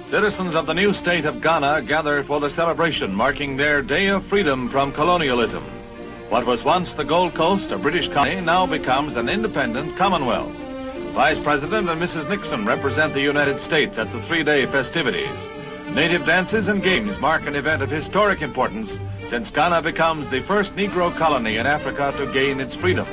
Citizens of the new state of Ghana gather for the celebration marking their Day of Freedom from colonialism. What was once the Gold Coast, a British colony, now becomes an independent Commonwealth. Vice President and Mrs. Nixon represent the United States at the three-day festivities. Native dances and games mark an event of historic importance since Ghana becomes the first Negro colony in Africa to gain its freedom.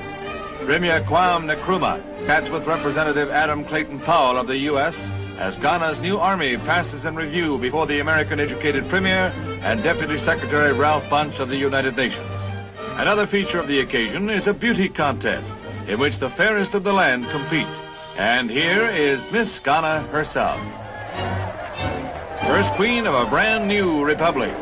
Premier Kwame Nkrumah chats with Representative Adam Clayton Powell of the U.S. as Ghana's new army passes in review before the American-educated Premier and Deputy Secretary Ralph Bunche of the United Nations. Another feature of the occasion is a beauty contest in which the fairest of the land compete. And here is Miss Ghana herself, first queen of a brand new republic.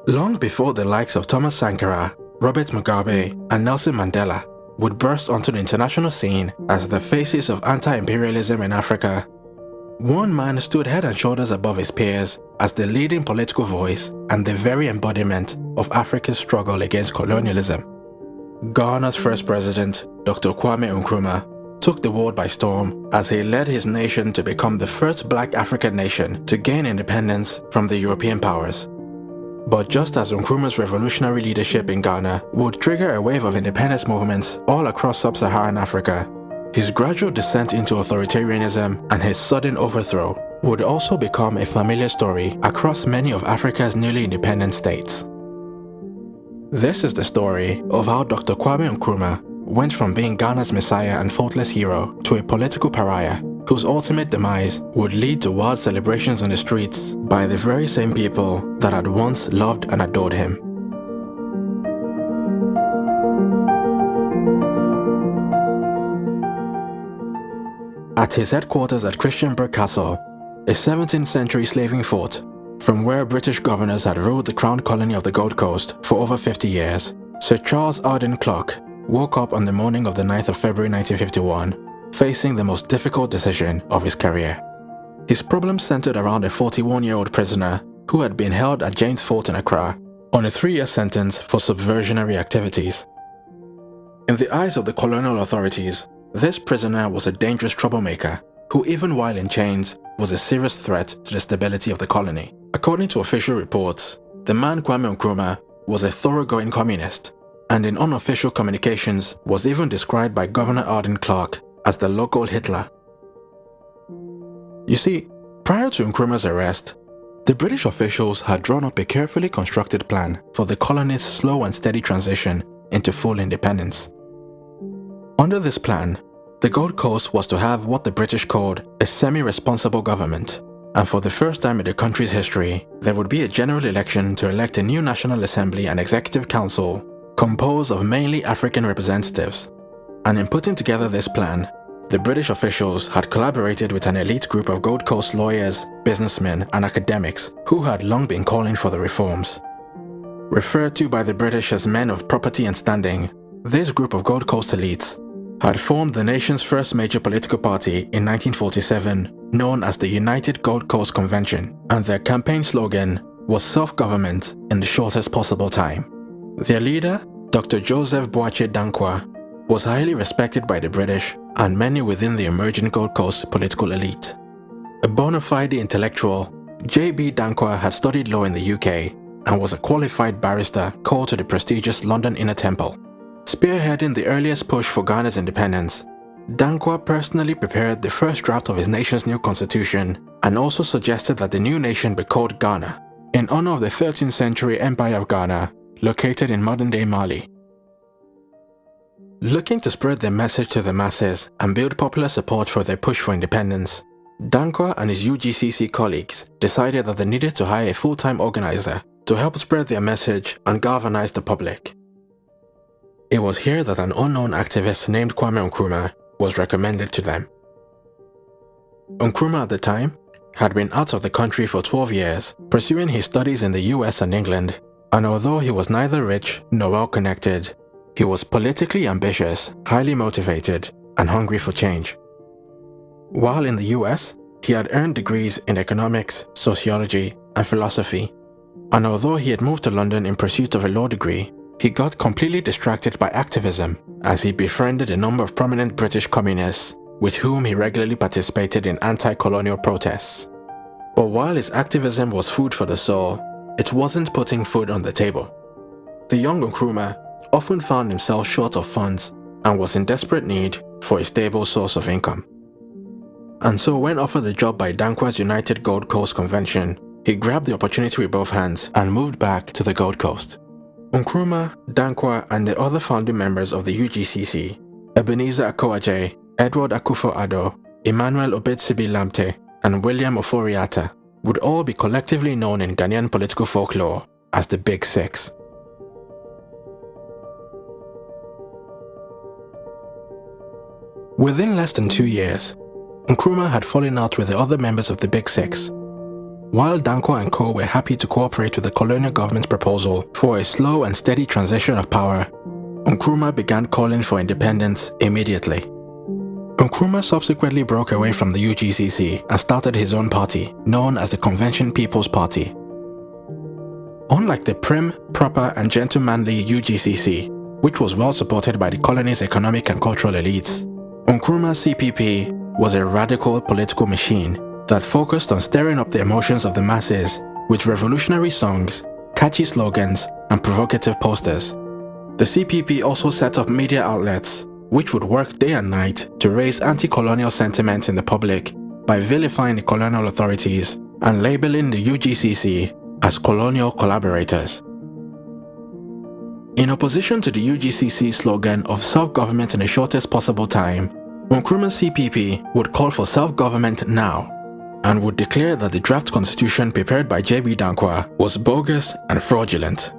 Long before the likes of Thomas Sankara, Robert Mugabe, and Nelson Mandela would burst onto the international scene as the faces of anti-imperialism in Africa, one man stood head and shoulders above his peers as the leading political voice and the very embodiment of Africa's struggle against colonialism. Ghana's first president, Dr. Kwame Nkrumah, took the world by storm as he led his nation to become the first black African nation to gain independence from the European powers. But just as Nkrumah's revolutionary leadership in Ghana would trigger a wave of independence movements all across sub-Saharan Africa, his gradual descent into authoritarianism and his sudden overthrow would also become a familiar story across many of Africa's newly independent states. This is the story of how Dr. Kwame Nkrumah went from being Ghana's messiah and faultless hero to a political pariah whose ultimate demise would lead to wild celebrations in the streets by the very same people that had once loved and adored him. At his headquarters at Christiansburg Castle, a 17th century slaving fort, from where British governors had ruled the crown colony of the Gold Coast for over 50 years, Sir Charles Arden Clarke woke up on the morning of the 9th of February 1951, facing the most difficult decision of his career. His problems centered around a 41-year-old prisoner who had been held at James Fort in Accra on a 3-year sentence for subversionary activities. In the eyes of the colonial authorities, this prisoner was a dangerous troublemaker who, even while in chains, was a serious threat to the stability of the colony. According to official reports, the man Kwame Nkrumah was a thoroughgoing communist, and in unofficial communications was even described by Governor Arden Clarke as the local Hitler. You see, prior to Nkrumah's arrest, the British officials had drawn up a carefully constructed plan for the colony's slow and steady transition into full independence. Under this plan, the Gold Coast was to have what the British called a semi-responsible government, and for the first time in the country's history, there would be a general election to elect a new National Assembly and Executive Council composed of mainly African representatives. And in putting together this plan, the British officials had collaborated with an elite group of Gold Coast lawyers, businessmen, and academics who had long been calling for the reforms. Referred to by the British as men of property and standing, this group of Gold Coast elites had formed the nation's first major political party in 1947, known as the United Gold Coast Convention, and their campaign slogan was self-government in the shortest possible time. Their leader, Dr. Joseph Boachier Danquah, was highly respected by the British and many within the emerging Gold Coast political elite. A bona fide intellectual, J.B. Danquah had studied law in the UK and was a qualified barrister called to the prestigious London Inner Temple. Spearheading the earliest push for Ghana's independence, Danquah personally prepared the first draft of his nation's new constitution and also suggested that the new nation be called Ghana, in honor of the 13th century Empire of Ghana, located in modern-day Mali. Looking to spread their message to the masses and build popular support for their push for independence, Danquah and his UGCC colleagues decided that they needed to hire a full-time organizer to help spread their message and galvanize the public. It was here that an unknown activist named Kwame Nkrumah was recommended to them. Nkrumah at the time had been out of the country for 12 years, pursuing his studies in the US and England, and although he was neither rich nor well-connected, he was politically ambitious, highly motivated, and hungry for change. While in the US, he had earned degrees in economics, sociology, and philosophy, and although he had moved to London in pursuit of a law degree, he got completely distracted by activism as he befriended a number of prominent British communists with whom he regularly participated in anti-colonial protests. But while his activism was food for the soul, it wasn't putting food on the table. The young Nkrumah often found himself short of funds and was in desperate need for a stable source of income. And so when offered a job by Dankwa's United Gold Coast Convention, he grabbed the opportunity with both hands and moved back to the Gold Coast. Nkrumah, Dankwa, and the other founding members of the UGCC, Ebenezer Akwaje, Edward Akufo-Addo, Emmanuel Obetsebi-Lamte, and William Ofori-Atta, would all be collectively known in Ghanaian political folklore as the Big Six. Within less than 2 years, Nkrumah had fallen out with the other members of the Big Six. While Dankwa and co. were happy to cooperate with the colonial government's proposal for a slow and steady transition of power, Nkrumah began calling for independence immediately. Nkrumah subsequently broke away from the UGCC and started his own party, known as the Convention People's Party. Unlike the prim, proper, and gentlemanly UGCC, which was well supported by the colony's economic and cultural elites, Nkrumah's CPP was a radical political machine that focused on stirring up the emotions of the masses with revolutionary songs, catchy slogans, and provocative posters. The CPP also set up media outlets which would work day and night to raise anti-colonial sentiment in the public by vilifying the colonial authorities and labeling the UGCC as colonial collaborators. In opposition to the UGCC's slogan of self-government in the shortest possible time, Nkrumah's CPP would call for self-government now and would declare that the draft constitution prepared by J.B. Dankwa was bogus and fraudulent.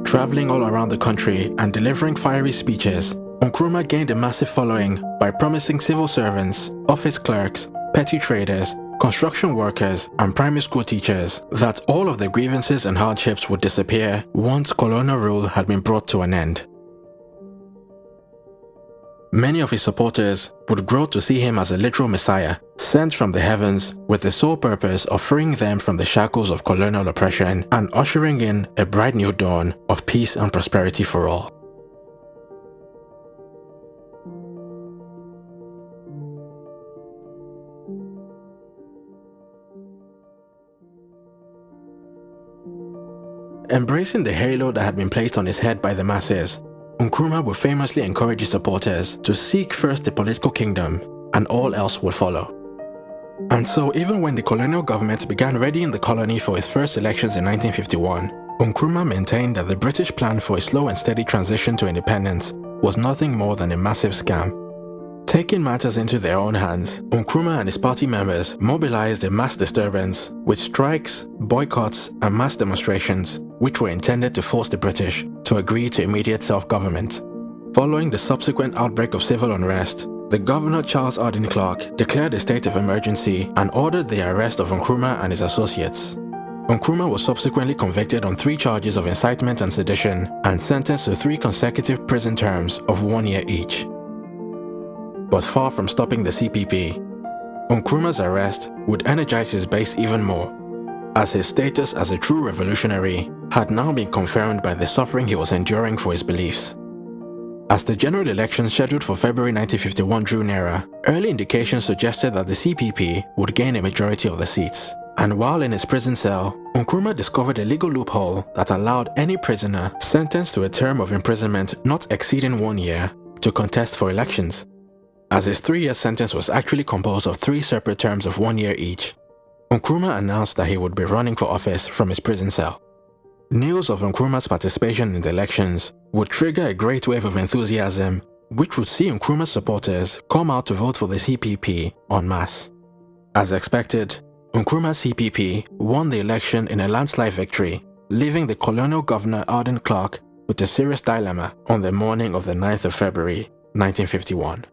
Traveling all around the country and delivering fiery speeches, Nkrumah gained a massive following by promising civil servants, office clerks, petty traders, construction workers, and primary school teachers that all of their grievances and hardships would disappear once colonial rule had been brought to an end. Many of his supporters would grow to see him as a literal messiah, sent from the heavens with the sole purpose of freeing them from the shackles of colonial oppression and ushering in a bright new dawn of peace and prosperity for all. Embracing the halo that had been placed on his head by the masses, Nkrumah would famously encourage his supporters to seek first the political kingdom, and all else would follow. And so even when the colonial government began readying the colony for its first elections in 1951, Nkrumah maintained that the British plan for a slow and steady transition to independence was nothing more than a massive scam. Taking matters into their own hands, Nkrumah and his party members mobilized a mass disturbance with strikes, boycotts, and mass demonstrations, which were intended to force the British to agree to immediate self-government. Following the subsequent outbreak of civil unrest, the Governor Charles Arden Clark declared a state of emergency and ordered the arrest of Nkrumah and his associates. Nkrumah was subsequently convicted on 3 charges of incitement and sedition and sentenced to 3 consecutive prison terms of 1 year each. But far from stopping the CPP, Nkrumah's arrest would energize his base even more, as his status as a true revolutionary had now been confirmed by the suffering he was enduring for his beliefs. As the general election scheduled for February 1951 drew nearer, early indications suggested that the CPP would gain a majority of the seats. And while in his prison cell, Nkrumah discovered a legal loophole that allowed any prisoner sentenced to a term of imprisonment not exceeding 1 year to contest for elections. As his 3-year sentence was actually composed of 3 separate terms of 1 year each, Nkrumah announced that he would be running for office from his prison cell. News of Nkrumah's participation in the elections would trigger a great wave of enthusiasm, which would see Nkrumah's supporters come out to vote for the CPP en masse. As expected, Nkrumah's CPP won the election in a landslide victory, leaving the colonial governor Arden Clark with a serious dilemma on the morning of the 9th of February, 1951.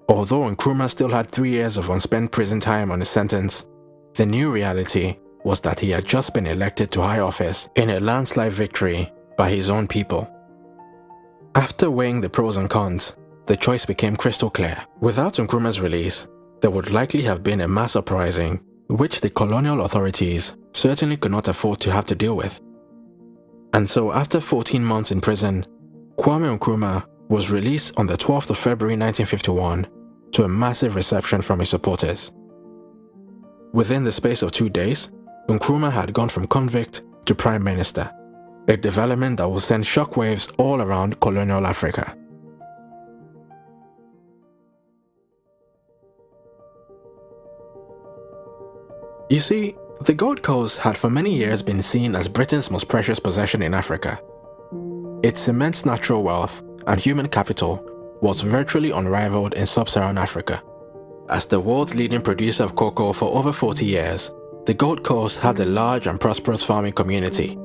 Although Nkrumah still had 3 years of unspent prison time on his sentence, the new reality was that he had just been elected to high office in a landslide victory by his own people. After weighing the pros and cons, the choice became crystal clear. Without Nkrumah's release, there would likely have been a mass uprising, which the colonial authorities certainly could not afford to have to deal with. And so after 14 months in prison, Kwame Nkrumah was released on the 12th of February 1951 to a massive reception from his supporters. Within the space of 2 days, Nkrumah had gone from convict to prime minister, a development that will send shockwaves all around colonial Africa. You see, the Gold Coast had for many years been seen as Britain's most precious possession in Africa. Its immense natural wealth and human capital was virtually unrivaled in sub-Saharan Africa. As the world's leading producer of cocoa for over 40 years, the Gold Coast had a large and prosperous farming community.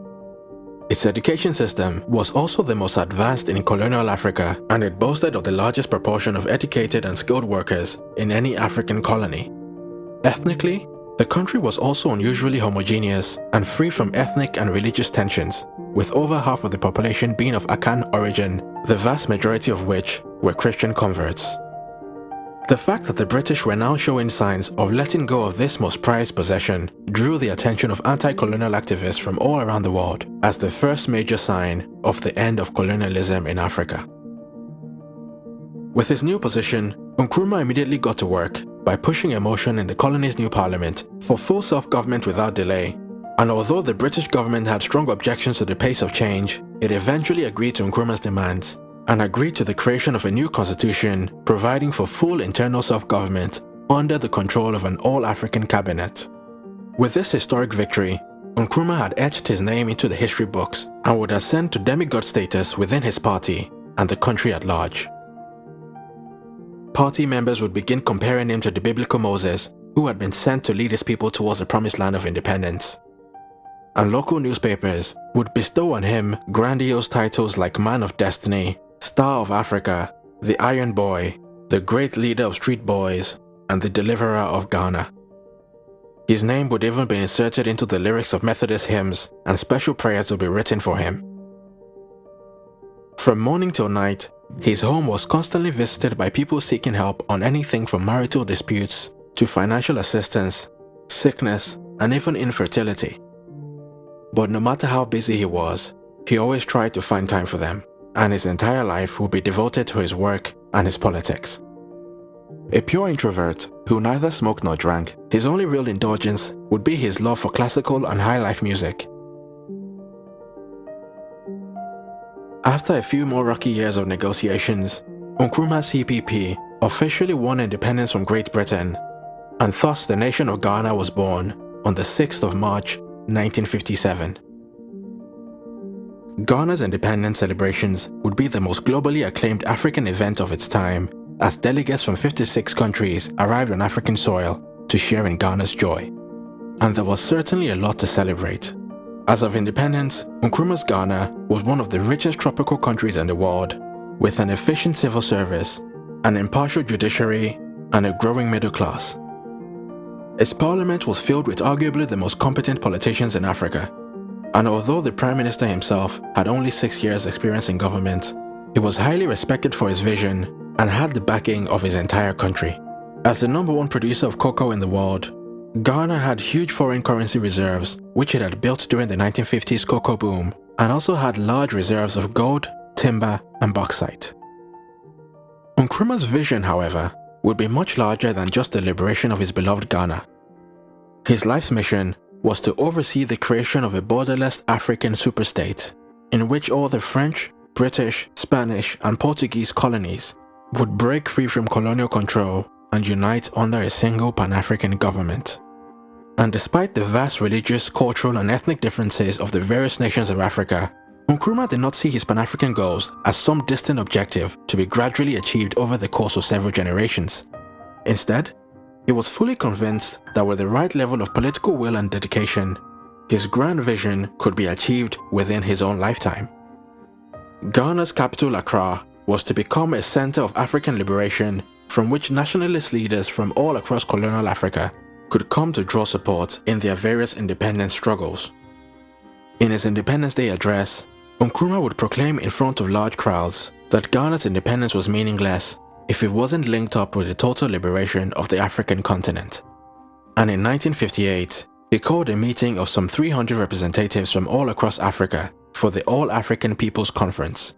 Its education system was also the most advanced in colonial Africa, and it boasted of the largest proportion of educated and skilled workers in any African colony. Ethnically, the country was also unusually homogeneous and free from ethnic and religious tensions, with over half of the population being of Akan origin, the vast majority of which were Christian converts. The fact that the British were now showing signs of letting go of this most prized possession drew the attention of anti-colonial activists from all around the world as the first major sign of the end of colonialism in Africa. With his new position, Nkrumah immediately got to work by pushing a motion in the colony's new parliament for full self-government without delay, and although the British government had strong objections to the pace of change, it eventually agreed to Nkrumah's demands and agreed to the creation of a new constitution providing for full internal self-government under the control of an all-African cabinet. With this historic victory, Nkrumah had etched his name into the history books and would ascend to demigod status within his party and the country at large. Party members would begin comparing him to the biblical Moses, who had been sent to lead his people towards the promised land of independence. And local newspapers would bestow on him grandiose titles like Man of Destiny, Star of Africa, the Iron Boy, the Great Leader of Street Boys, and the Deliverer of Ghana. His name would even be inserted into the lyrics of Methodist hymns, and special prayers would be written for him. From morning till night, his home was constantly visited by people seeking help on anything from marital disputes to financial assistance, sickness, and even infertility. But no matter how busy he was, he always tried to find time for them, and his entire life would be devoted to his work and his politics. A pure introvert who neither smoked nor drank, his only real indulgence would be his love for classical and high life music. After a few more rocky years of negotiations, Nkrumah's CPP officially won independence from Great Britain, and thus the nation of Ghana was born on the 6th of March, 1957. Ghana's independence celebrations would be the most globally acclaimed African event of its time, as delegates from 56 countries arrived on African soil to share in Ghana's joy. And there was certainly a lot to celebrate. As of independence, Nkrumah's Ghana was one of the richest tropical countries in the world, with an efficient civil service, an impartial judiciary, and a growing middle class. Its parliament was filled with arguably the most competent politicians in Africa, and although the Prime Minister himself had only 6 years' experience in government, he was highly respected for his vision and had the backing of his entire country. As the #1 producer of cocoa in the world, Ghana had huge foreign currency reserves which it had built during the 1950s cocoa boom, and also had large reserves of gold, timber, and bauxite. Nkrumah's vision, however, would be much larger than just the liberation of his beloved Ghana. His life's mission was to oversee the creation of a borderless African superstate, in which all the French, British, Spanish, and Portuguese colonies would break free from colonial control and unite under a single Pan-African government. And despite the vast religious, cultural, and ethnic differences of the various nations of Africa, Nkrumah did not see his Pan-African goals as some distant objective to be gradually achieved over the course of several generations. Instead, he was fully convinced that with the right level of political will and dedication, his grand vision could be achieved within his own lifetime. Ghana's capital, Accra, was to become a center of African liberation from which nationalist leaders from all across colonial Africa could come to draw support in their various independence struggles. In his Independence Day address, Nkrumah would proclaim in front of large crowds that Ghana's independence was meaningless if it wasn't linked up with the total liberation of the African continent. And in 1958, he called a meeting of some 300 representatives from all across Africa for the All-African People's Conference.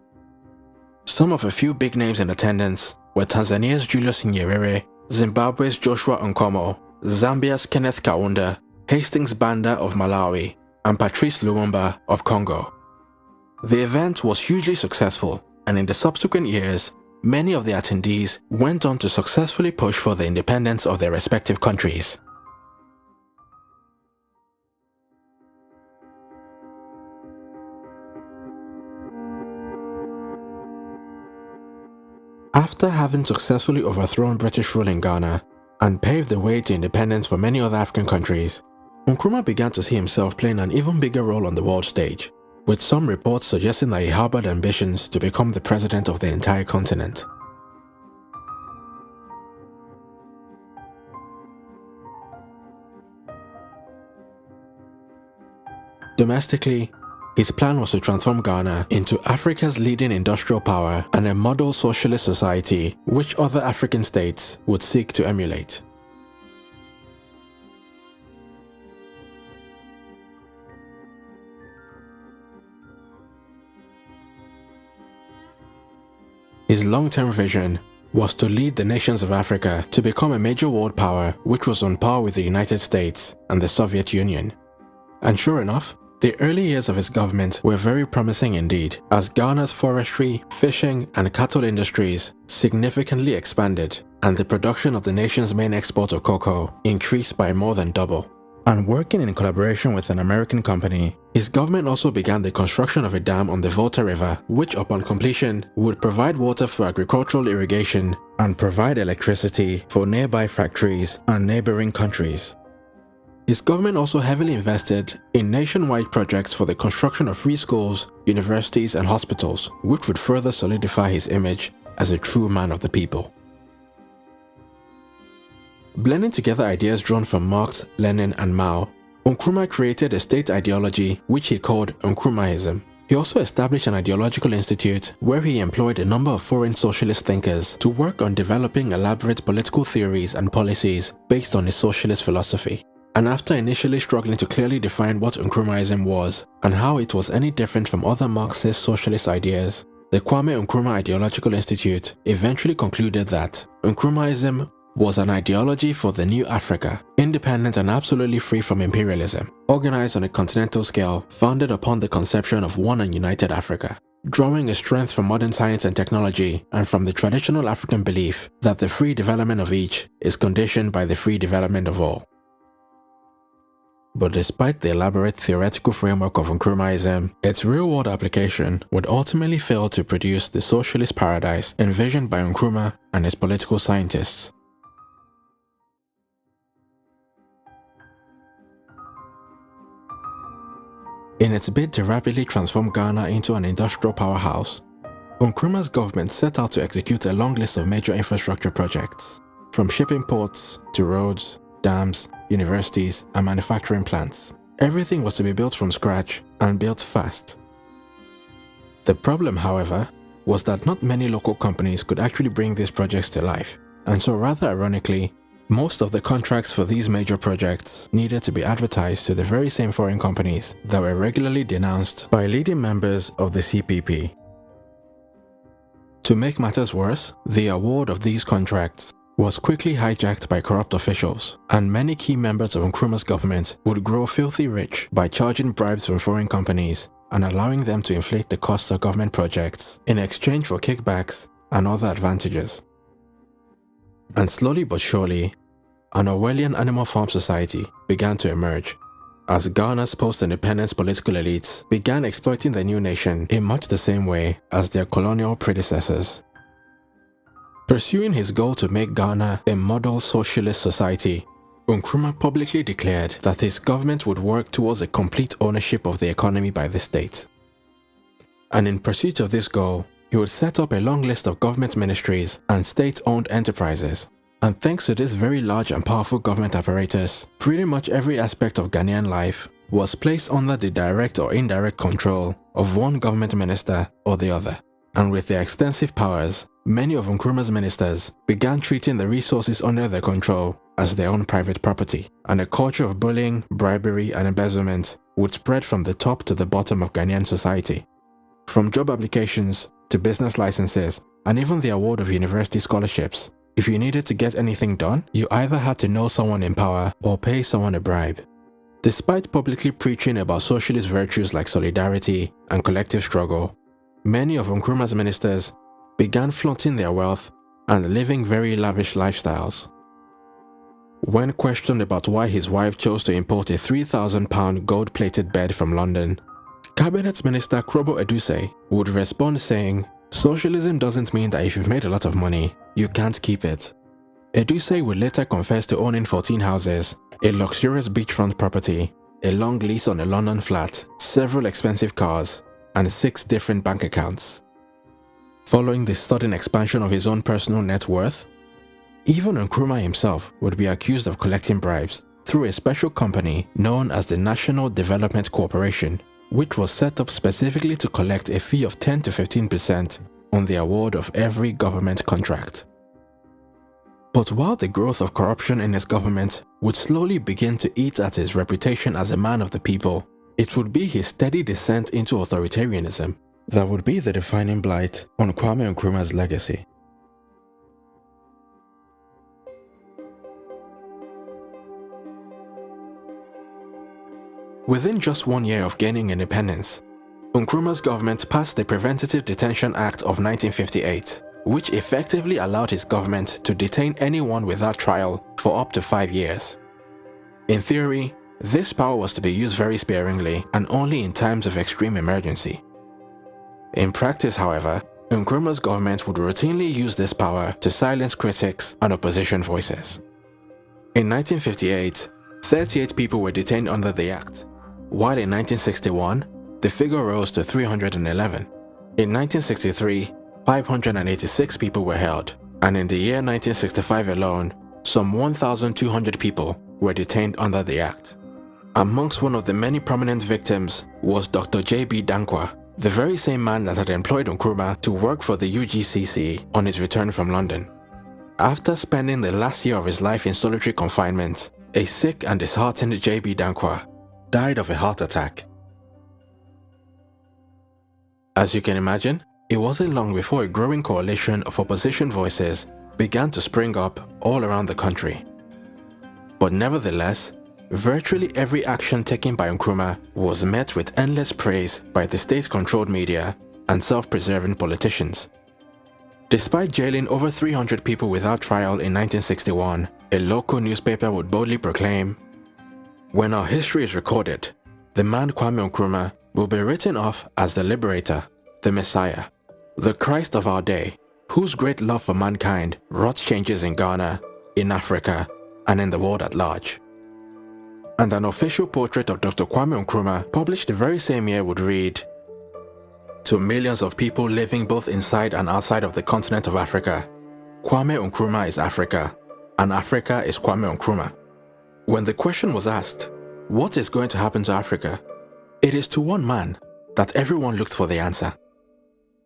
Some of a few big names in attendance were Tanzania's Julius Nyerere, Zimbabwe's Joshua Nkomo, Zambia's Kenneth Kaunda, Hastings Banda of Malawi, and Patrice Lumumba of Congo. The event was hugely successful, and in the subsequent years, many of the attendees went on to successfully push for the independence of their respective countries. After having successfully overthrown British rule in Ghana and paved the way to independence for many other African countries, Nkrumah began to see himself playing an even bigger role on the world stage, with some reports suggesting that he harbored ambitions to become the president of the entire continent. Domestically, his plan was to transform Ghana into Africa's leading industrial power and a model socialist society which other African states would seek to emulate. His long-term vision was to lead the nations of Africa to become a major world power which was on par with the United States and the Soviet Union. And sure enough, the early years of his government were very promising indeed, as Ghana's forestry, fishing, and cattle industries significantly expanded, and the production of the nation's main export of cocoa increased by more than double. And working in collaboration with an American company, his government also began the construction of a dam on the Volta River, which upon completion would provide water for agricultural irrigation and provide electricity for nearby factories and neighboring countries. His government also heavily invested in nationwide projects for the construction of free schools, universities, and hospitals, which would further solidify his image as a true man of the people. Blending together ideas drawn from Marx, Lenin, and Mao, Nkrumah created a state ideology which he called Nkrummahism. He also established an ideological institute where he employed a number of foreign socialist thinkers to work on developing elaborate political theories and policies based on his socialist philosophy. And after initially struggling to clearly define what Nkrummahism was and how it was any different from other Marxist socialist ideas, the Kwame Nkrumah Ideological Institute eventually concluded that Nkrummahism was an ideology for the new Africa, independent and absolutely free from imperialism, organized on a continental scale founded upon the conception of one and united Africa, drawing a strength from modern science and technology and from the traditional African belief that the free development of each is conditioned by the free development of all. But despite the elaborate theoretical framework of Nkrummahism, its real-world application would ultimately fail to produce the socialist paradise envisioned by Nkrumah and his political scientists. In its bid to rapidly transform Ghana into an industrial powerhouse, Nkrumah's government set out to execute a long list of major infrastructure projects, from shipping ports to roads, dams, universities, and manufacturing plants. Everything was to be built from scratch and built fast. The problem, however, was that not many local companies could actually bring these projects to life, and so rather ironically, most of the contracts for these major projects needed to be advertised to the very same foreign companies that were regularly denounced by leading members of the CPP. To make matters worse, the award of these contracts was quickly hijacked by corrupt officials, and many key members of Nkrumah's government would grow filthy rich by charging bribes from foreign companies and allowing them to inflate the costs of government projects in exchange for kickbacks and other advantages. And slowly but surely, an Orwellian animal farm society began to emerge, as Ghana's post-independence political elites began exploiting the new nation in much the same way as their colonial predecessors. Pursuing his goal to make Ghana a model socialist society, Nkrumah publicly declared that his government would work towards a complete ownership of the economy by the state. And in pursuit of this goal, he would set up a long list of government ministries and state-owned enterprises. And thanks to this very large and powerful government apparatus, pretty much every aspect of Ghanaian life was placed under the direct or indirect control of one government minister or the other. And with their extensive powers, many of Nkrumah's ministers began treating the resources under their control as their own private property, and a culture of bullying, bribery, and embezzlement would spread from the top to the bottom of Ghanaian society. From job applications to business licenses, and even the award of university scholarships, if you needed to get anything done, you either had to know someone in power or pay someone a bribe. Despite publicly preaching about socialist virtues like solidarity and collective struggle, many of Nkrumah's ministers began flaunting their wealth and living very lavish lifestyles. When questioned about why his wife chose to import a £3,000 gold-plated bed from London, Cabinet Minister Krobo Edusei would respond saying, "Socialism doesn't mean that if you've made a lot of money, you can't keep it." Edusei would later confess to owning 14 houses, a luxurious beachfront property, a long lease on a London flat, several expensive cars, and 6 different bank accounts. Following the sudden expansion of his own personal net worth, even Nkrumah himself would be accused of collecting bribes through a special company known as the National Development Corporation, which was set up specifically to collect a fee of 10 to 15% on the award of every government contract. But while the growth of corruption in his government would slowly begin to eat at his reputation as a man of the people, it would be his steady descent into authoritarianism that would be the defining blight on Kwame Nkrumah's legacy. Within just 1 year of gaining independence, Nkrumah's government passed the Preventative Detention Act of 1958, which effectively allowed his government to detain anyone without trial for up to 5 years. In theory, this power was to be used very sparingly and only in times of extreme emergency. In practice, however, Nkrumah's government would routinely use this power to silence critics and opposition voices. In 1958, 38 people were detained under the act, while in 1961, the figure rose to 311. In 1963, 586 people were held, and in the year 1965 alone, some 1,200 people were detained under the act. Amongst one of the many prominent victims was Dr. J.B. Dankwa, the very same man that had employed Nkrumah to work for the UGCC on his return from London. After spending the last year of his life in solitary confinement, a sick and disheartened J.B. Dankwa died of a heart attack. As you can imagine, it wasn't long before a growing coalition of opposition voices began to spring up all around the country. But nevertheless, virtually every action taken by Nkrumah was met with endless praise by the state-controlled media and self-preserving politicians. Despite jailing over 300 people without trial in 1961, a local newspaper would boldly proclaim, "When our history is recorded, the man Kwame Nkrumah will be written off as the liberator, the Messiah, the Christ of our day, whose great love for mankind wrought changes in Ghana, in Africa, and in the world at large." And an official portrait of Dr. Kwame Nkrumah, published the very same year, would read, "To millions of people living both inside and outside of the continent of Africa, Kwame Nkrumah is Africa, and Africa is Kwame Nkrumah." When the question was asked, what is going to happen to Africa? It is to one man that everyone looked for the answer: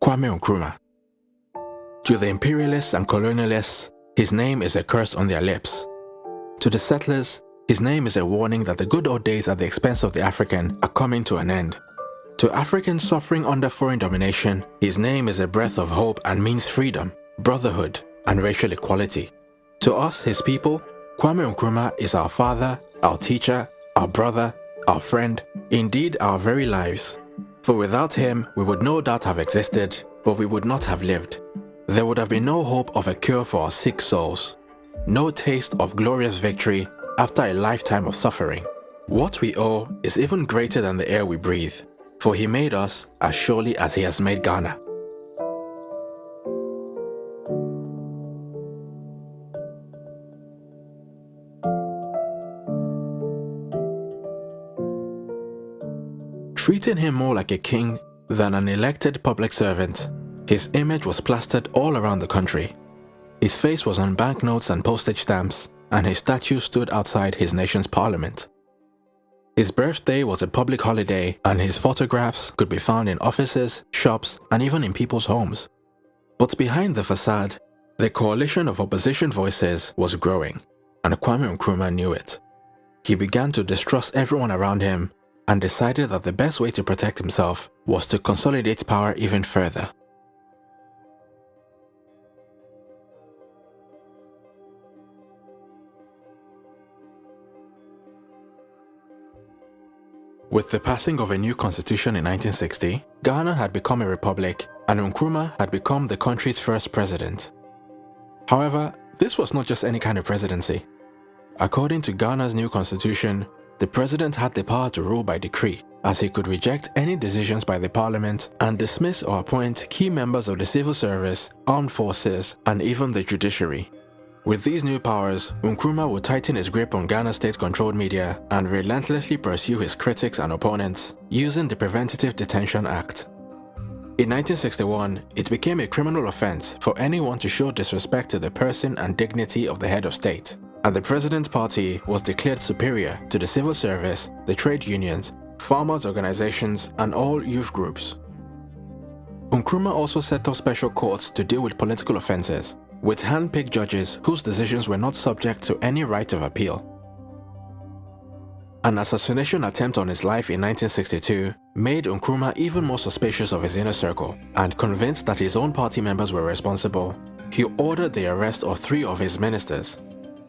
Kwame Nkrumah. To the imperialists and colonialists, his name is a curse on their lips. To the settlers, his name is a warning that the good old days at the expense of the African are coming to an end. To Africans suffering under foreign domination, his name is a breath of hope and means freedom, brotherhood, and racial equality. To us, his people, Kwame Nkrumah is our father, our teacher, our brother, our friend, indeed our very lives. For without him, we would no doubt have existed, but we would not have lived. There would have been no hope of a cure for our sick souls, no taste of glorious victory after a lifetime of suffering. What we owe is even greater than the air we breathe, for he made us as surely as he has made Ghana. Treating him more like a king than an elected public servant, his image was plastered all around the country. His face was on banknotes and postage stamps, and his statue stood outside his nation's parliament. His birthday was a public holiday, and his photographs could be found in offices, shops, and even in people's homes. But behind the facade, the coalition of opposition voices was growing, and Kwame Nkrumah knew it. He began to distrust everyone around him and decided that the best way to protect himself was to consolidate power even further. With the passing of a new constitution in 1960, Ghana had become a republic and Nkrumah had become the country's first president. However, this was not just any kind of presidency. According to Ghana's new constitution, the president had the power to rule by decree, as he could reject any decisions by the parliament and dismiss or appoint key members of the civil service, armed forces, and even the judiciary. With these new powers, Nkrumah would tighten his grip on Ghana's state-controlled media and relentlessly pursue his critics and opponents using the Preventative Detention Act. In 1961, it became a criminal offense for anyone to show disrespect to the person and dignity of the head of state, and the president's party was declared superior to the civil service, the trade unions, farmers' organizations, and all youth groups. Nkrumah also set up special courts to deal with political offenses, with hand-picked judges whose decisions were not subject to any right of appeal. An assassination attempt on his life in 1962 made Nkrumah even more suspicious of his inner circle, and convinced that his own party members were responsible, he ordered the arrest of 3 of his ministers.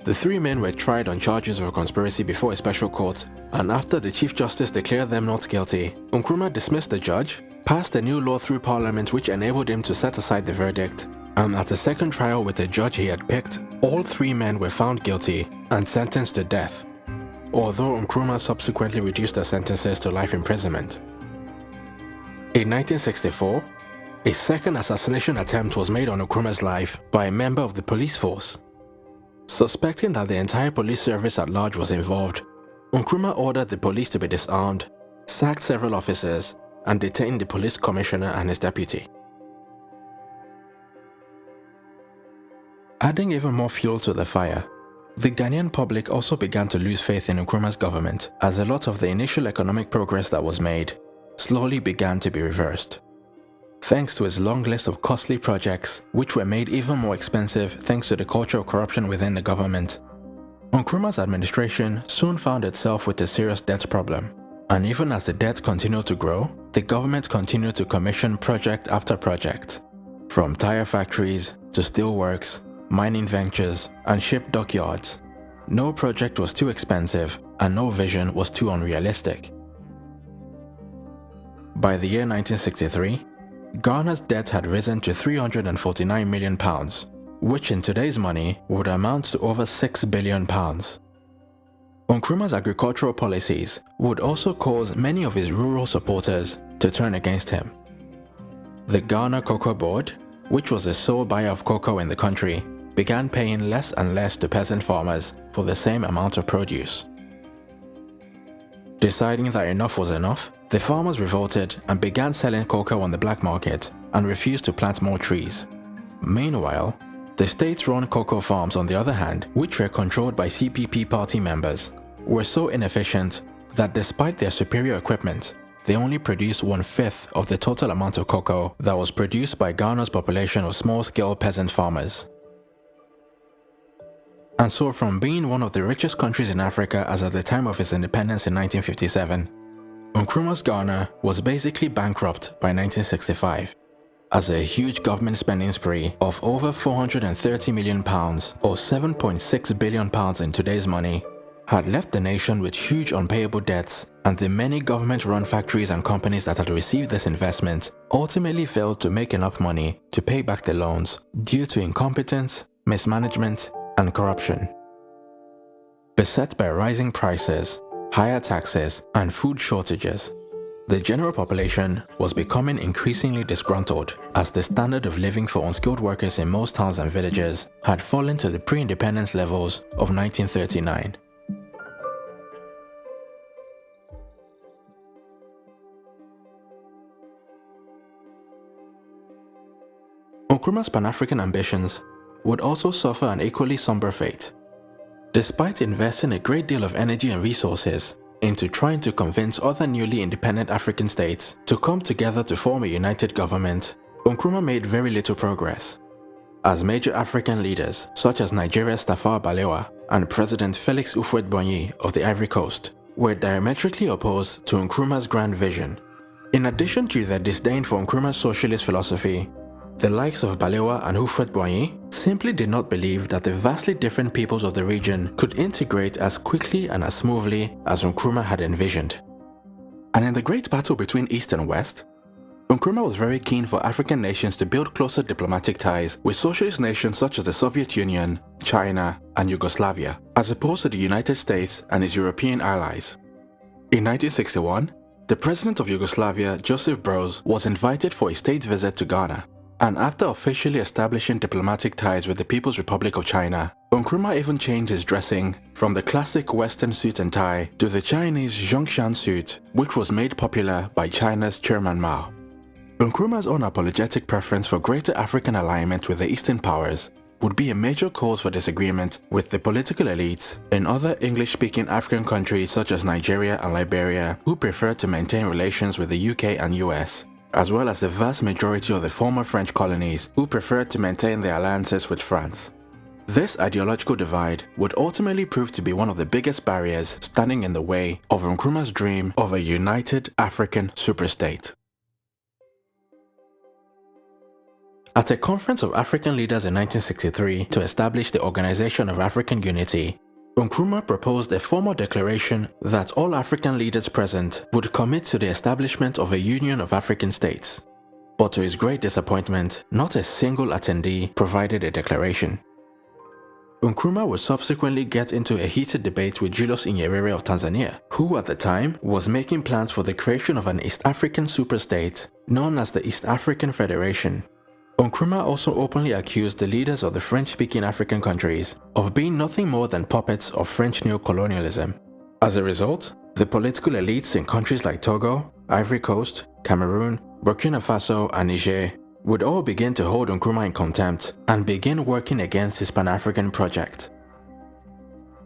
The 3 men were tried on charges of conspiracy before a special court, and after the Chief Justice declared them not guilty, Nkrumah dismissed the judge, passed a new law through parliament which enabled him to set aside the verdict, and at a second trial with the judge he had picked, all 3 men were found guilty and sentenced to death, although Nkrumah subsequently reduced their sentences to life imprisonment. In 1964, a second assassination attempt was made on Nkrumah's life by a member of the police force. Suspecting that the entire police service at large was involved, Nkrumah ordered the police to be disarmed, sacked several officers, and detained the police commissioner and his deputy. Adding even more fuel to the fire, the Ghanaian public also began to lose faith in Nkrumah's government, as a lot of the initial economic progress that was made slowly began to be reversed. Thanks to his long list of costly projects, which were made even more expensive thanks to the culture of corruption within the government, Nkrumah's administration soon found itself with a serious debt problem. And even as the debt continued to grow, the government continued to commission project after project, from tire factories to steel works, mining ventures, and ship dockyards. No project was too expensive and no vision was too unrealistic. By the year 1963, Ghana's debt had risen to £349 million, which in today's money would amount to over £6 billion. Nkrumah's agricultural policies would also cause many of his rural supporters to turn against him. The Ghana Cocoa Board, which was the sole buyer of cocoa in the country, began paying less and less to peasant farmers for the same amount of produce. Deciding that enough was enough, the farmers revolted and began selling cocoa on the black market and refused to plant more trees. Meanwhile, the state-run cocoa farms, on the other hand, which were controlled by CPP party members, were so inefficient that despite their superior equipment, they only produced 1/5 of the total amount of cocoa that was produced by Ghana's population of small-scale peasant farmers. And so from being one of the richest countries in Africa as at the time of its independence in 1957, Nkrumah's Ghana was basically bankrupt by 1965, as a huge government spending spree of over £430 million or £7.6 billion in today's money had left the nation with huge unpayable debts, and the many government-run factories and companies that had received this investment ultimately failed to make enough money to pay back the loans due to incompetence, mismanagement, and corruption. Beset by rising prices, higher taxes, and food shortages, the general population was becoming increasingly disgruntled as the standard of living for unskilled workers in most towns and villages had fallen to the pre-independence levels of 1939. Nkrumah's Pan-African ambitions would also suffer an equally somber fate. Despite investing a great deal of energy and resources, into trying to convince other newly independent African states to come together to form a united government, Nkrumah made very little progress, as major African leaders such as Nigeria's Tafawa Balewa and President Felix Houphouët-Boigny of the Ivory Coast were diametrically opposed to Nkrumah's grand vision. In addition to their disdain for Nkrumah's socialist philosophy, the likes of Balewa and Houphouët-Boigny simply did not believe that the vastly different peoples of the region could integrate as quickly and as smoothly as Nkrumah had envisioned. And in the great battle between East and West, Nkrumah was very keen for African nations to build closer diplomatic ties with socialist nations such as the Soviet Union, China, and Yugoslavia, as opposed to the United States and its European allies. In 1961, the president of Yugoslavia, Josip Broz, was invited for a state visit to Ghana, and after officially establishing diplomatic ties with the People's Republic of China, Nkrumah even changed his dressing from the classic Western suit and tie to the Chinese Zhongshan suit, which was made popular by China's Chairman Mao. Nkrumah's unapologetic preference for greater African alignment with the Eastern powers would be a major cause for disagreement with the political elites in other English-speaking African countries such as Nigeria and Liberia, who preferred to maintain relations with the UK and US, as well as the vast majority of the former French colonies who preferred to maintain their alliances with France. This ideological divide would ultimately prove to be one of the biggest barriers standing in the way of Nkrumah's dream of a united African superstate. At a conference of African leaders in 1963 to establish the Organization of African Unity, Nkrumah proposed a formal declaration that all African leaders present would commit to the establishment of a Union of African States. But to his great disappointment, not a single attendee provided a declaration. Nkrumah would subsequently get into a heated debate with Julius Nyerere of Tanzania, who at the time was making plans for the creation of an East African superstate known as the East African Federation. Nkrumah also openly accused the leaders of the French-speaking African countries of being nothing more than puppets of French neocolonialism. As a result, the political elites in countries like Togo, Ivory Coast, Cameroon, Burkina Faso, and Niger would all begin to hold Nkrumah in contempt and begin working against his Pan-African project.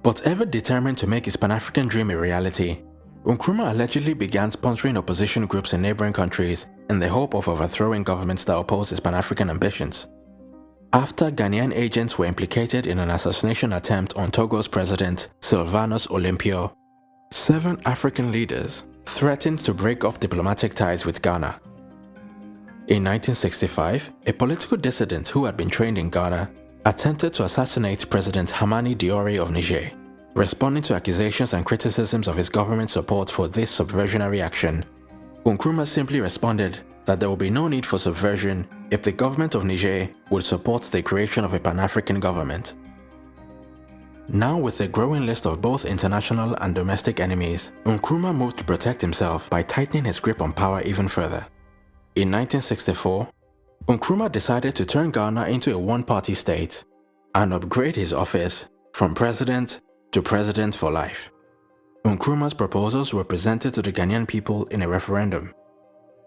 But ever determined to make his Pan-African dream a reality, Nkrumah allegedly began sponsoring opposition groups in neighboring countries in the hope of overthrowing governments that opposed his Pan-African ambitions. After Ghanaian agents were implicated in an assassination attempt on Togo's president, Sylvanus Olympio, 7 African leaders threatened to break off diplomatic ties with Ghana. In 1965, a political dissident who had been trained in Ghana attempted to assassinate President Hamani Diori of Niger. Responding to accusations and criticisms of his government's support for this subversionary action, Nkrumah simply responded that there would be no need for subversion if the government of Niger would support the creation of a Pan-African government. Now with a growing list of both international and domestic enemies, Nkrumah moved to protect himself by tightening his grip on power even further. In 1964, Nkrumah decided to turn Ghana into a one-party state and upgrade his office from president to president for life. Nkrumah's proposals were presented to the Ghanaian people in a referendum,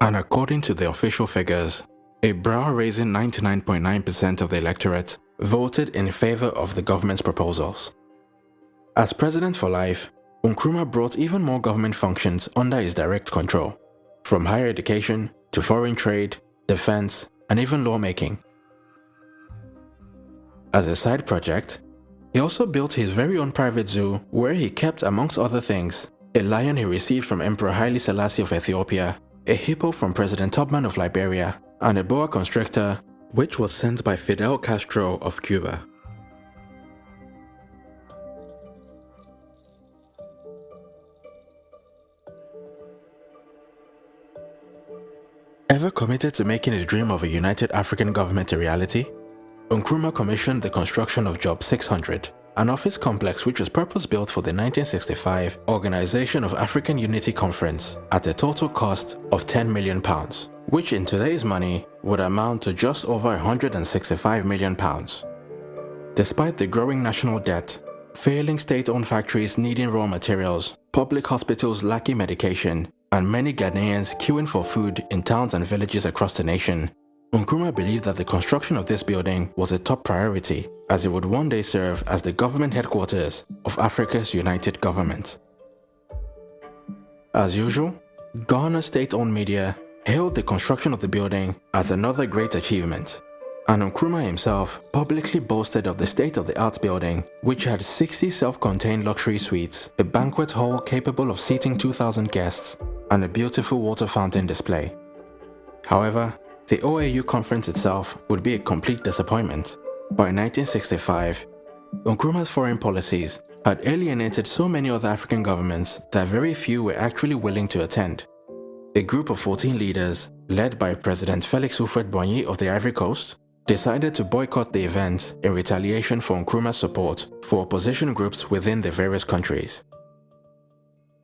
and according to the official figures, a brow-raising 99.9% of the electorate voted in favor of the government's proposals. As president for life, Nkrumah brought even more government functions under his direct control, from higher education to foreign trade, defense, and even lawmaking. As a side project, he also built his very own private zoo where he kept, amongst other things, a lion he received from Emperor Haile Selassie of Ethiopia, a hippo from President Tubman of Liberia, and a boa constrictor which was sent by Fidel Castro of Cuba. Ever committed to making his dream of a united African government a reality, Nkrumah commissioned the construction of Job 600, an office complex which was purpose-built for the 1965 Organization of African Unity Conference at a total cost of £10 million, which in today's money would amount to just over £165 million. Despite the growing national debt, failing state-owned factories needing raw materials, public hospitals lacking medication, and many Ghanaians queuing for food in towns and villages across the nation, Nkrumah believed that the construction of this building was a top priority, as it would one day serve as the government headquarters of Africa's united government. As usual, Ghana's state-owned media hailed the construction of the building as another great achievement, and Nkrumah himself publicly boasted of the state-of-the-art building, which had 60 self-contained luxury suites, a banquet hall capable of seating 2,000 guests, and a beautiful water fountain display. However, the OAU conference itself would be a complete disappointment. By 1965, Nkrumah's foreign policies had alienated so many other African governments that very few were actually willing to attend. A group of 14 leaders, led by President Felix Houphouët-Boigny of the Ivory Coast, decided to boycott the event in retaliation for Nkrumah's support for opposition groups within the various countries.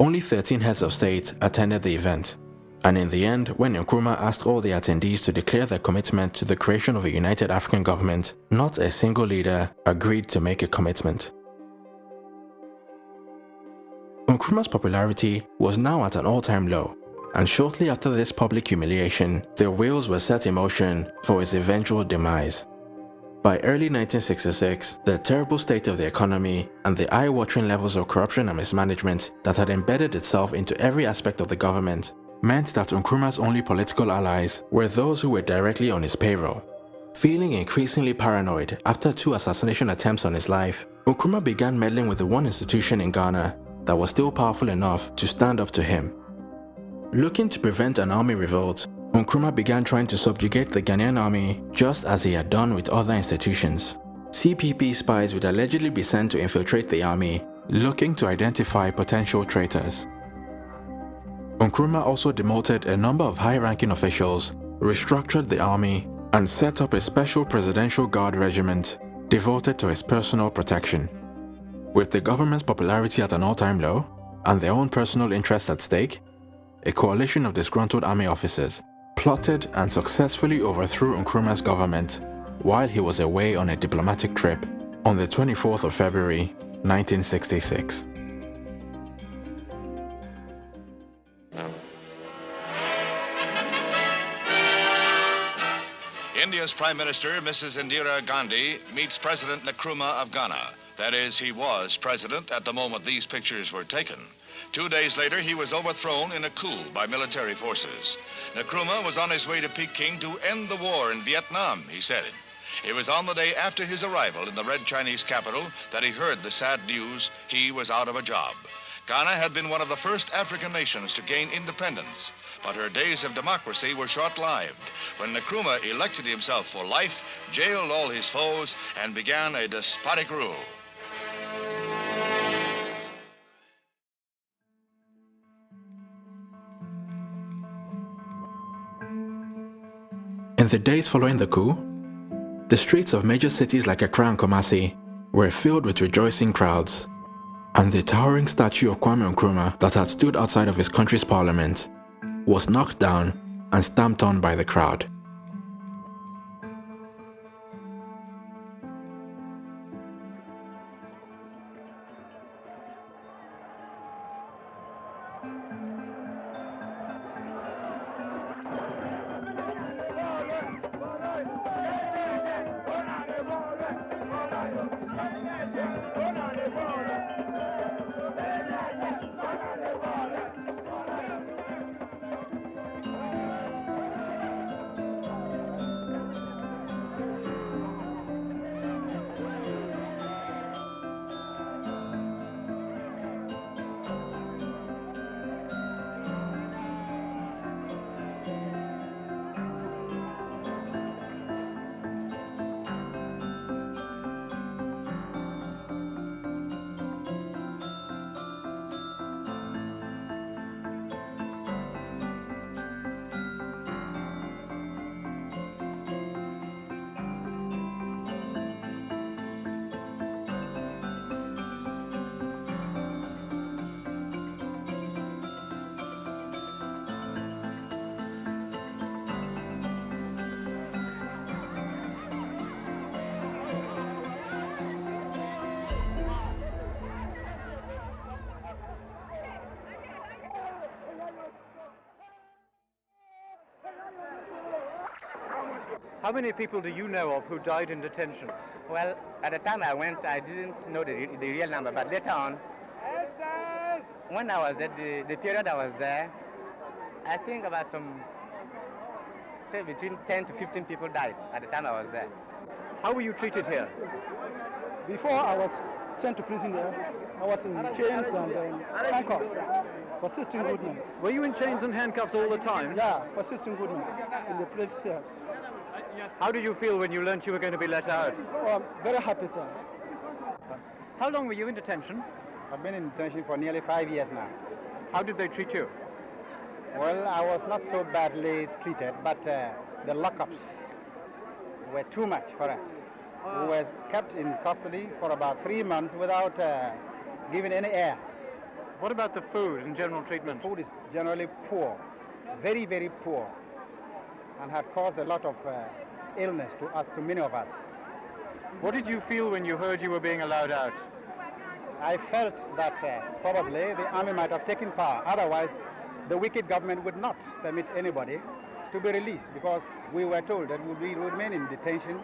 Only 13 heads of state attended the event, and in the end, when Nkrumah asked all the attendees to declare their commitment to the creation of a united African government, not a single leader agreed to make a commitment. Nkrumah's popularity was now at an all-time low, and shortly after this public humiliation, the wheels were set in motion for his eventual demise. By early 1966, the terrible state of the economy and the eye-watering levels of corruption and mismanagement that had embedded itself into every aspect of the government meant that Nkrumah's only political allies were those who were directly on his payroll. Feeling increasingly paranoid after 2 assassination attempts on his life, Nkrumah began meddling with the one institution in Ghana that was still powerful enough to stand up to him. Looking to prevent an army revolt, Nkrumah began trying to subjugate the Ghanaian army just as he had done with other institutions. CPP spies would allegedly be sent to infiltrate the army, looking to identify potential traitors. Nkrumah also demoted a number of high-ranking officials, restructured the army, and set up a special presidential guard regiment devoted to his personal protection. With the government's popularity at an all-time low, and their own personal interests at stake, a coalition of disgruntled army officers plotted and successfully overthrew Nkrumah's government while he was away on a diplomatic trip on the 24th of February, 1966. India's Prime Minister, Mrs. Indira Gandhi, meets President Nkrumah of Ghana. That is, he was president at the moment these pictures were taken. 2 days later, he was overthrown in a coup by military forces. Nkrumah was on his way to Peking to end the war in Vietnam, he said. It was on the day after his arrival in the Red Chinese capital that he heard the sad news he was out of a job. Ghana had been one of the first African nations to gain independence, but her days of democracy were short-lived when Nkrumah elected himself for life, jailed all his foes, and began a despotic rule. In the days following the coup, the streets of major cities like Accra and Kumasi were filled with rejoicing crowds, and the towering statue of Kwame Nkrumah that had stood outside of his country's parliament was knocked down and stamped on by the crowd. How many people do you know of who died in detention? Well, at the time I went, I didn't know the real number, but later on, when I was there, the period I was there, I think about say between 10 to 15 people died at the time I was there. How were you treated here? Before I was sent to prison there, I was in chains and handcuffs for 16 good months. Were you in chains and handcuffs all the time? Yeah, for 16 good months in the place here. How did you feel when you learnt you were going to be let out? Oh, I'm very happy, sir. How long were you in detention? I've been in detention for nearly 5 years now. How did they treat you? Well, I was not so badly treated, but the lockups were too much for us. We were kept in custody for about 3 months without given any air. What about the food and general treatment? The food is generally poor, very, very poor, and had caused a lot of illness to us, to many of us. What did you feel when you heard you were being allowed out? I felt that probably the army might have taken power. Otherwise, the wicked government would not permit anybody to be released, because we were told that we would remain in detention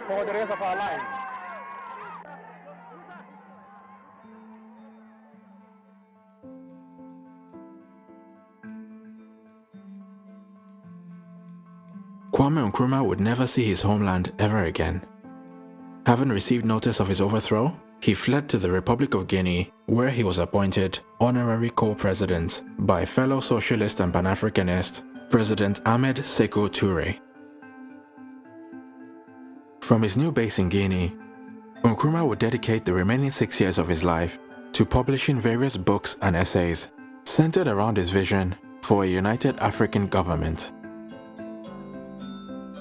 for the rest of our lives. Kwame Nkrumah would never see his homeland ever again. Having received notice of his overthrow, he fled to the Republic of Guinea, where he was appointed honorary co-president by fellow socialist and Pan-Africanist President Ahmed Sékou Touré. From his new base in Guinea, Nkrumah would dedicate the remaining 6 years of his life to publishing various books and essays centered around his vision for a united African government.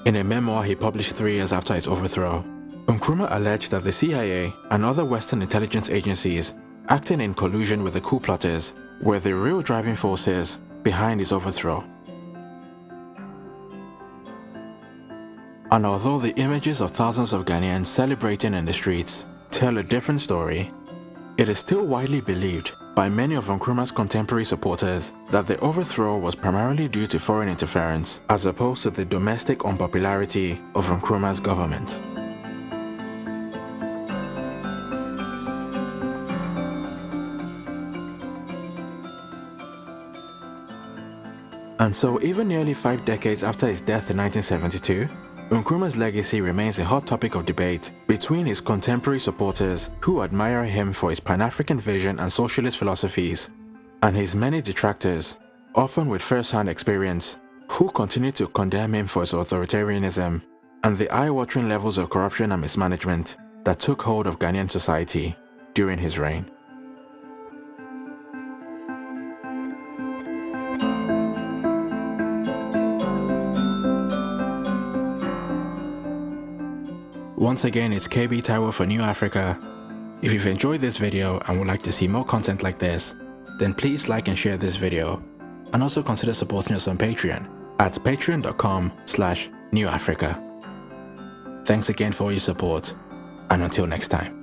In a memoir he published 3 years after his overthrow, Nkrumah alleged that the CIA and other Western intelligence agencies acting in collusion with the coup plotters were the real driving forces behind his overthrow. And although the images of thousands of Ghanaians celebrating in the streets tell a different story, it is still widely believed by many of Nkrumah's contemporary supporters that the overthrow was primarily due to foreign interference as opposed to the domestic unpopularity of Nkrumah's government. And so even nearly 5 decades after his death in 1972, Nkrumah's legacy remains a hot topic of debate between his contemporary supporters who admire him for his Pan-African vision and socialist philosophies, and his many detractors, often with first-hand experience, who continue to condemn him for his authoritarianism and the eye-watering levels of corruption and mismanagement that took hold of Ghanaian society during his reign. Once again, it's KB Taiwo for New Africa. If you've enjoyed this video and would like to see more content like this, then please like and share this video, and also consider supporting us on Patreon at patreon.com/newafrica. Thanks again for your support, and until next time.